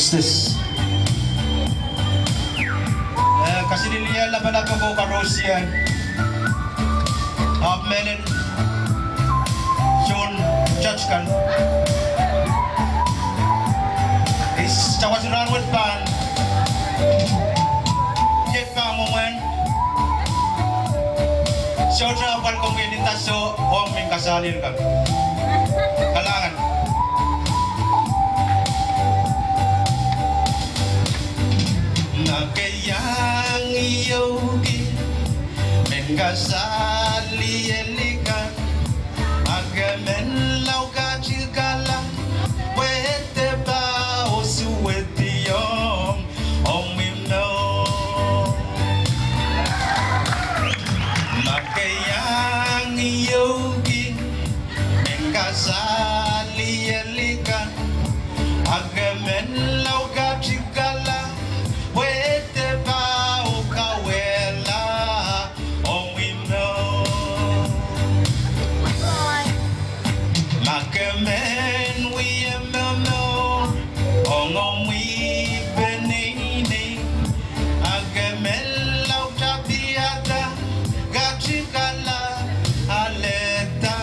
is this? Kasi niliyan laban ako ko karosyan. Half minute. Sean Judge kan. Is tawas run with pan. Get pa mo man. So travel kong inintas so hong ming kasalin ka. Kalangan. Nakayang iyogi Mengkasali elikan Agamen lau kachikala Wete bao suweti yong Omimno Nakayang iyogi Mengkasali elikan Agamen lau kachikala Wete bao kawela omino Makamen we amno ongom we benini Agamen lau tapiata gachikala aleta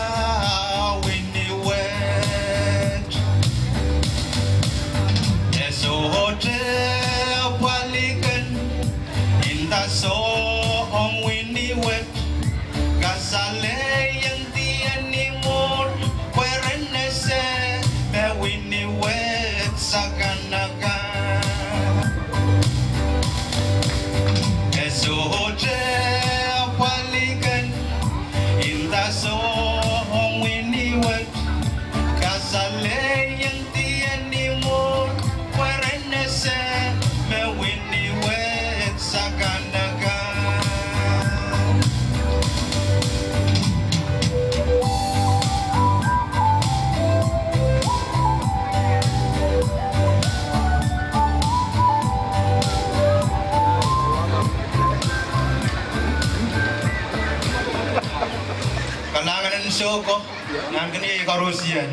winnie wet Eso hotel walikan inda so ong winnie wet kasale yang tian ni mor kwerenese me winnie wet sakanaga eso hotel walikan inda so ong winnie wet kasale yang tian ni mor kwerenese me winnie wet sakanaga Kalangan ng show ko, nang kaniya ikarusyan.